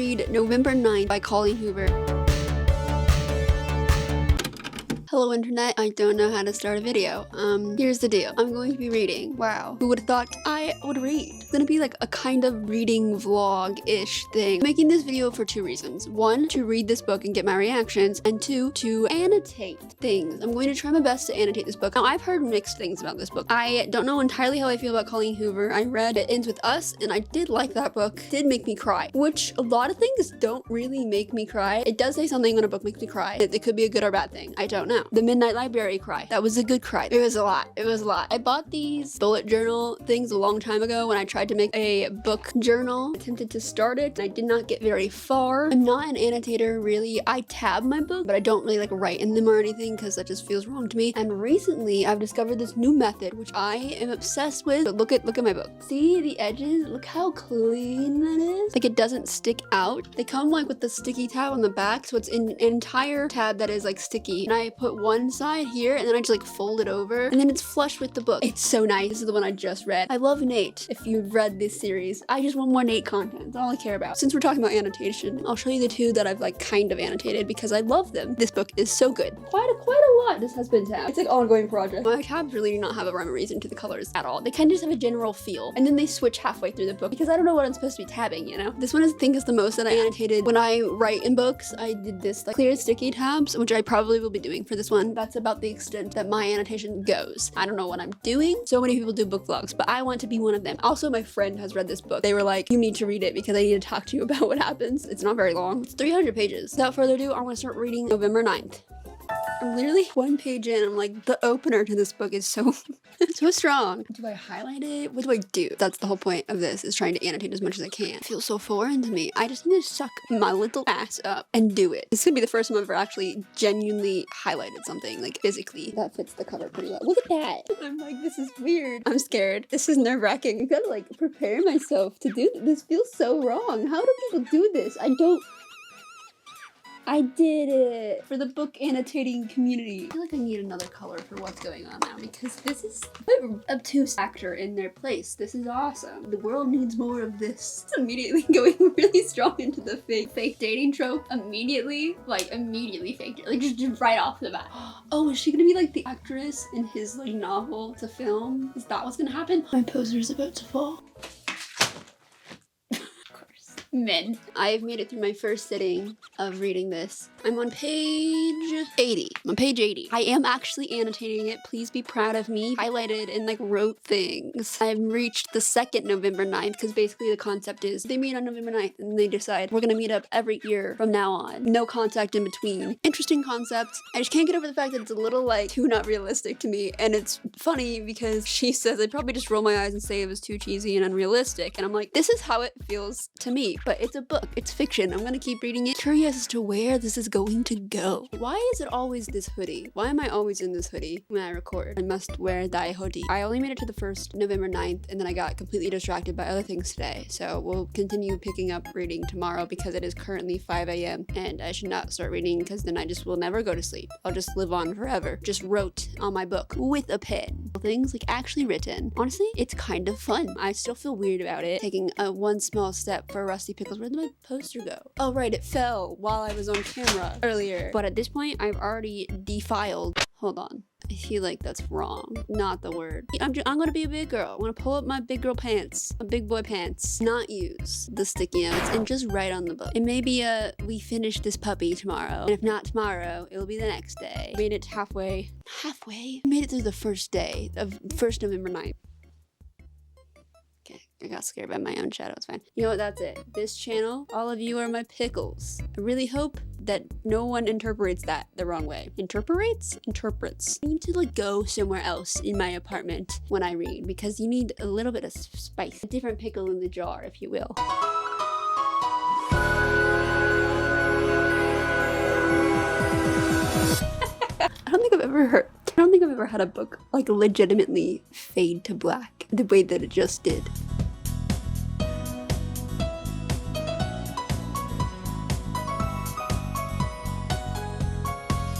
read November 9th by Colleen Hoover. Hello internet, I don't know how to start a video. Here's the deal. I'm going to be reading. Wow. Who would have thought I would read? It's gonna be like a kind of reading vlog-ish thing. I'm making this video for two reasons. One, to read this book and get my reactions, and two, to annotate things. I'm going to try my best to annotate this book. Now, I've heard mixed things about this book. I don't know entirely how I feel about Colleen Hoover. I read It Ends With Us, and I did like that book. It did make me cry, which a lot of things don't really make me cry. It does say something when a book makes me cry. It could be a good or bad thing. I don't know. The Midnight Library cry. That was a good cry. It was a lot. It was a lot. I bought these bullet journal things a long time ago when I tried to make a book journal. I attempted to start it and I did not get very far. I'm not an annotator really. I tab my book, but I don't really like write in them or anything because that just feels wrong to me. And recently I've discovered this new method which I am obsessed with. But look at my book. See the edges? Look how clean that is. Like it doesn't stick out. They come like with the sticky tab on the back, so it's an entire tab that is like sticky. And I put one side here and then I just like fold it over and then it's flush with the book. It's so nice. This is the one I just read. I love Nate. If you've read this series, I just want more Nate content. That's all I care about. Since we're talking about annotation, I'll show you the two that I've like kind of annotated because I love them. This book is so good. Quite a lot this has been tabbed. It's like ongoing project. My tabs really do not have a rhyme or reason to the colors at all. They kind of just have a general feel and then they switch halfway through the book because I don't know what I'm supposed to be tabbing, you know? This one I think is the most that I annotated. When I write in books, I did this like clear sticky tabs, which I probably will be doing for this one. That's about the extent that my annotation goes. I don't know what I'm doing. So many people do book vlogs, but I want to be one of them. Also, my friend has read this book. They were like, you need to read it because I need to talk to you about what happens. It's not very long. It's 300 pages. Without further ado, I want to start reading November 9th. I'm literally one page in. I'm like, the opener to this book is so so strong. Do I highlight it? What do I do? That's the whole point of this, is trying to annotate as much as I can. It feels so foreign to me. I just need to suck my little ass up and do it. This could be the first time I've ever actually genuinely highlighted something, like physically. That fits the cover pretty well. Look at that. I'm like, this is weird. I'm scared. This is nerve-wracking. I gotta like prepare myself to do this. This feels so wrong. How do people do this? I did it for the book annotating community. I feel like I need another color for what's going on now because this is an obtuse actor in their place. This is awesome. The world needs more of this. It's immediately going really strong into the fake dating trope. Immediately faked it. Like just right off the bat. Oh, is she gonna be like the actress in his like novel to film? Is that what's gonna happen? My poster's about to fall. Men. I've made it through my first sitting of reading this. I'm on page 80. I'm on page 80. I am actually annotating it. Please be proud of me. Highlighted and like wrote things. I've reached the second November 9th because basically the concept is they meet on November 9th and they decide we're gonna meet up every year from now on. No contact in between. Interesting concepts. I just can't get over the fact that it's a little like too not realistic to me, and it's funny because she says I'd probably just roll my eyes and say it was too cheesy and unrealistic, and I'm like, this is how it feels to me. But it's a book, it's fiction. I'm gonna keep reading it. Curious as to where this is going to go. Why is it always this hoodie? Why am I always in this hoodie when I record? I must wear thy hoodie. I only made it to the first November 9th and then I got completely distracted by other things today. So we'll continue picking up reading tomorrow because it is currently 5 a.m. and I should not start reading because then I just will never go to sleep. I'll just live on forever. Just wrote on my book with a pen. Things like actually written. Honestly, it's kind of fun. I still feel weird about it. Taking a one small step for Rusty Pickles. Where did my poster go? Oh right, it fell while I was on camera earlier. But at this point, I've already defiled. Hold on. I feel like that's wrong. Not the word. I'm gonna be a big girl. I'm gonna pull up my big girl pants. My big boy pants. Not use the sticky notes and just write on the book. It may be we finish this puppy tomorrow. And if not tomorrow, it'll be the next day. Made it halfway. Halfway? I made it through the first day of first November 9th. I got scared by my own shadow. It's fine. You know what? That's it. This channel, all of you are my pickles. I really hope that no one interprets that the wrong way. Interprets? I need to like go somewhere else in my apartment when I read because you need a little bit of spice. A different pickle in the jar, if you will. I don't think I've ever had a book like legitimately fade to black the way that it just did.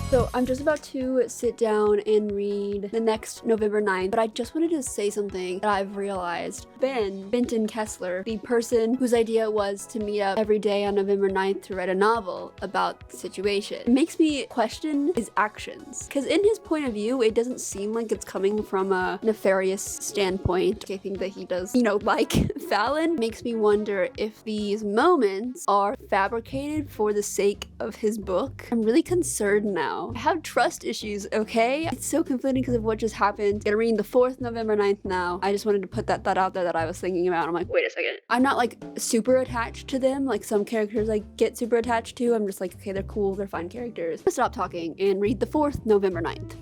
So I'm just about to sit down and read the next November 9th, but I just wanted to say something that I've realized. Benton Kessler, the person whose idea was to meet up every day on November 9th to write a novel about the situation, it makes me question his actions. Because in his point of view, it doesn't seem like it's coming from a nefarious standpoint. I think that he does, like Fallon. Makes me wonder if these moments are fabricated for the sake of his book. I'm really concerned now. I have trust issues, okay? It's so conflicting because of what just happened. Gonna read the 4th November 9th now. I just wanted to put that thought out there that I was thinking about. I'm like, wait a second. I'm not like super attached to them, like some characters I get super attached to. I'm just like, okay, they're cool, they're fun characters. Stop talking and read the 4th November 9th.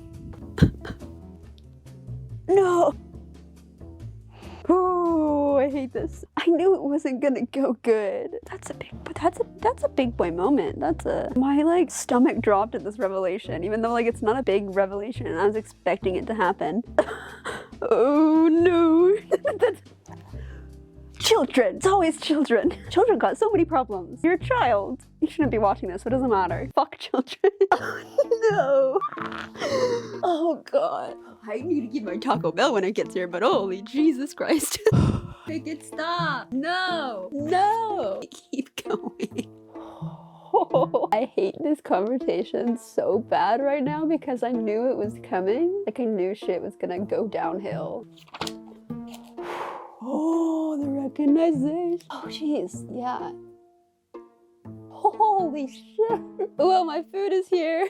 No! Oh, I hate this. I knew it wasn't gonna go good. That's a big boy moment. My like stomach dropped at this revelation, even though like it's not a big revelation and I was expecting it to happen. Oh no. Children, it's always children. Children got so many problems. You're a child. You shouldn't be watching this, so it doesn't matter. Fuck children. No. Oh god. I need to get my Taco Bell when it gets here, but holy Jesus Christ. Make it stop. No. No. Keep going. I hate this conversation so bad right now because I knew it was coming. Like I knew shit was gonna go downhill. Oh, the recognition. Oh, jeez, yeah. Holy shit. Well, my food is here.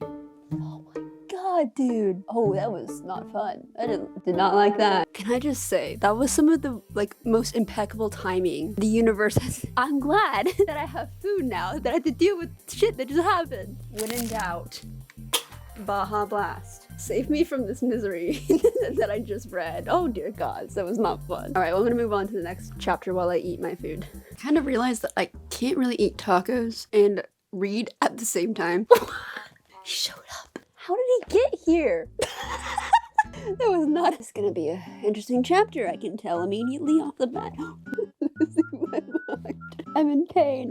Oh my god, dude. Oh, that was not fun. I did not like that. Can I just say, that was some of the most impeccable timing the universe has. I'm glad that I have food now, that I have to deal with shit that just happened. When in doubt, Baja Blast. Save me from this misery that I just read. Oh dear god, that was not fun. Alright, well I'm gonna move on to the next chapter while I eat my food. I kind of realized that I can't really eat tacos and read at the same time. He showed up. How did he get here? That was not. It's gonna be an interesting chapter, I can tell immediately off the bat. Losing my mind. I'm in pain.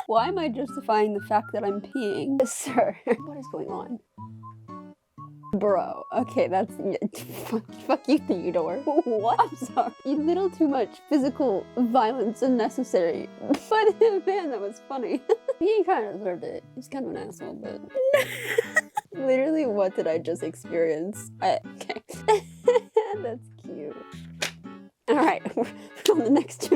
Why am I justifying the fact that I'm peeing? Sir, what is going on? Bro, okay, that's fuck you, Theodore. What? I'm sorry. A little too much physical violence unnecessary. But man, that was funny. He kind of deserved it. He's kind of an asshole, but literally, what did I just experience? Okay, that's cute. All right, we're on the next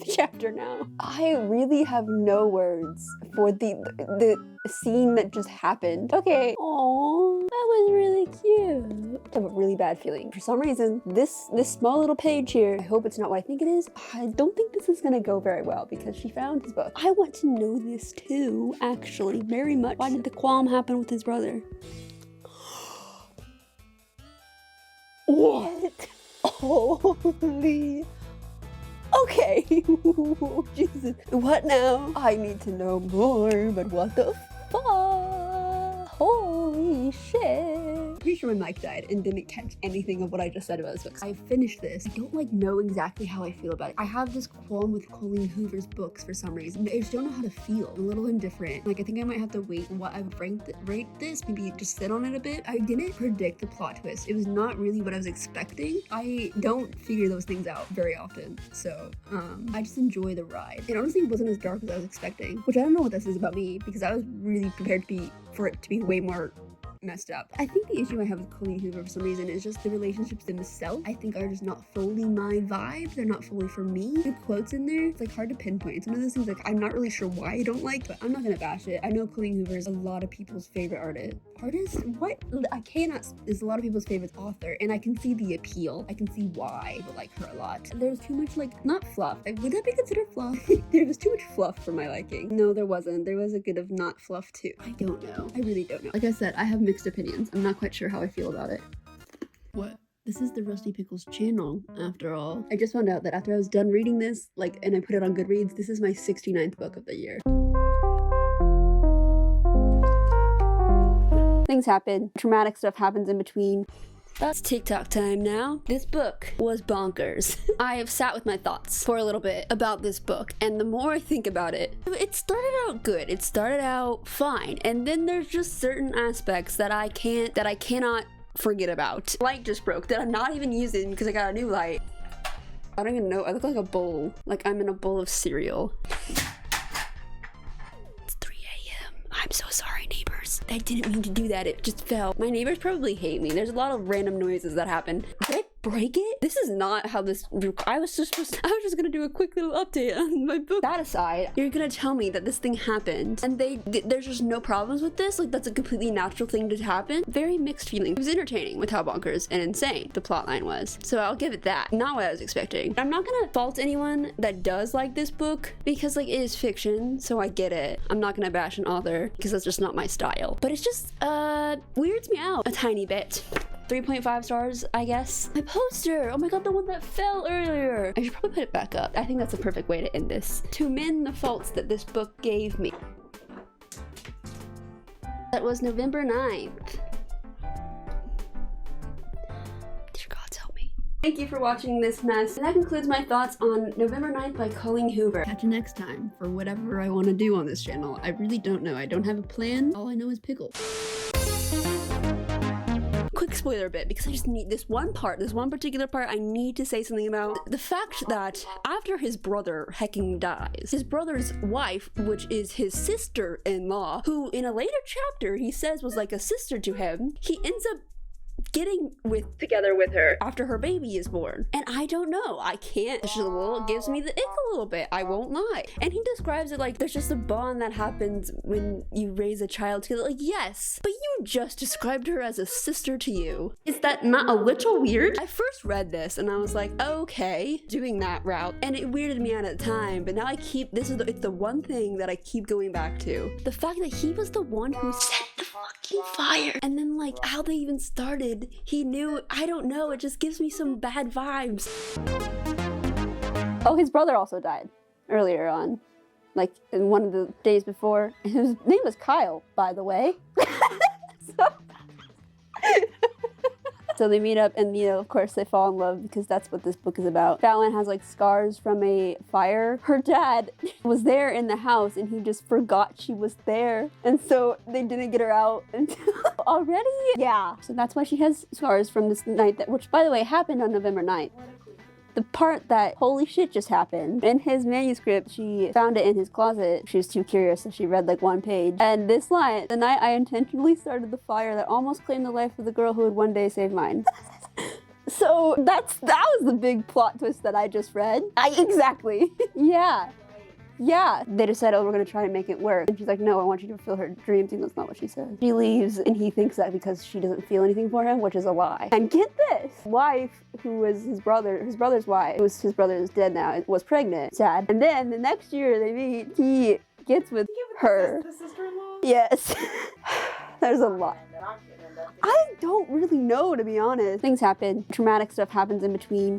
chapter now. I really have no words for the scene that just happened. Okay. Aww, that was really cute. I have a really bad feeling. For some reason, this small little page here, I hope it's not what I think it is. I don't think this is gonna go very well because she found his book. I want to know this too, actually, very much. Why did the qualm happen with his brother? What? Holy. Okay. Jesus. What now? I need to know more, but what the fuck? Holy shit. Pretty sure my mic died and didn't catch anything of what I just said about this book. I finished this. I don't know exactly how I feel about it. I have this qualm with Colleen Hoover's books for some reason. I just don't know how to feel. I'm a little indifferent. I think I might have to wait what I would rate this, maybe just sit on it a bit. I didn't predict the plot twist. It was not really what I was expecting. I don't figure those things out very often. So, I just enjoy the ride. And honestly, it wasn't as dark as I was expecting, which I don't know what this is about me because I was really prepared for it to be way more messed up. I think the issue I have with Colleen Hoover for some reason is just the relationships themselves I think are just not fully my vibe. They're not fully for me. The quotes in there, it's hard to pinpoint. It's one of those things I'm not really sure why I don't like, but I'm not gonna bash it. I know Colleen Hoover is a lot of people's favorite artist? What? I cannot, is a lot of people's favorite author, and I can see the appeal. I can see why people like her a lot. There's too much not fluff. Would that be considered fluff? There was too much fluff for my liking. No, there wasn't. There was a bit of not fluff too. I don't know. I really don't know. Like I said, I have mixed opinions. I'm not quite sure how I feel about it. What? This is the Rusty Pickles channel, after all. I just found out that after I was done reading this, and I put it on Goodreads, this is my 69th book of the year. Things happen. Traumatic stuff happens in between. That's TikTok time now. This book was bonkers. I have sat with my thoughts for a little bit about this book, and the more I think about it, it started out good. It started out fine, and then there's just certain aspects that I cannot forget about. Light just broke that I'm not even using because I got a new light. I don't even know. I look like a bowl. Like I'm in a bowl of cereal. It's 3 a.m. I'm so sorry, neighbors. I didn't mean to do that. It just fell. My neighbors probably hate me. There's a lot of random noises that happen. Did I break it? This is not how this. I was just gonna do a quick little update on my book. That aside, you're gonna tell me that this thing happened and there's just no problems with this? Like that's a completely natural thing to happen? Very mixed feelings. It was entertaining with how bonkers and insane the plotline was. So I'll give it that. Not what I was expecting. I'm not gonna fault anyone that does like this book because like it is fiction, so I get it. I'm not gonna bash an author because that's just not my style. But it's just weirds me out a tiny bit. 3.5 stars, I guess. My poster! Oh my god, the one that fell earlier! I should probably put it back up. I think that's a perfect way to end this. To mend the faults that this book gave me. That was November 9th. Dear God, help me. Thank you for watching this mess. And that concludes my thoughts on November 9th by Colleen Hoover. Catch you next time for whatever I want to do on this channel. I really don't know. I don't have a plan. All I know is pickle. Quick spoiler bit, because I just need this one particular part I need to say something about. The fact that after his brother hecking dies, his brother's wife, which is his sister-in-law, who in a later chapter he says was like a sister to him, he ends up getting together with her after her baby is born. And I don't know, I can't, it's just a little, it gives me the ick a little bit, I won't lie. And he describes it like there's just a bond that happens when you raise a child together. Like, yes, but you just described her as a sister to you. Is that not a little weird? I first read this and I was like, okay, doing that route, and it weirded me out at the time, but now I keep, it's the one thing that I keep going back to. The fact that he was the one who set the fucking fire, and then like how they even started, he knew, I don't know, it just gives me some bad vibes. Oh, his brother also died earlier on, like in one of the days before. His name was Kyle, by the way. So they meet up and, you know, of course they fall in love because that's what this book is about. Fallon has like scars from a fire. Her dad was there in the house and he just forgot she was there. And so they didn't get her out until already? Yeah. So that's why she has scars from this night, that, which by the way happened on November 9th. The part that holy shit just happened. In his manuscript, she found it in his closet. She was too curious, so she read like one page. And this line, the night I intentionally started the fire that almost claimed the life of the girl who would one day save mine. So that was the big plot twist that I just read. Exactly. Yeah. Yeah, they decided, oh, we're gonna try to make it work. And she's like, no, I want you to fulfill her dreams. And that's not what she said. She leaves and he thinks that because she doesn't feel anything for him, which is a lie. And get this, wife, who was his brother's wife, his brother is dead now, was pregnant, sad. And then the next year they meet, he gets with her. The sister-in-law? Yes. There's a lot. I don't really know, to be honest. Things happen, traumatic stuff happens in between.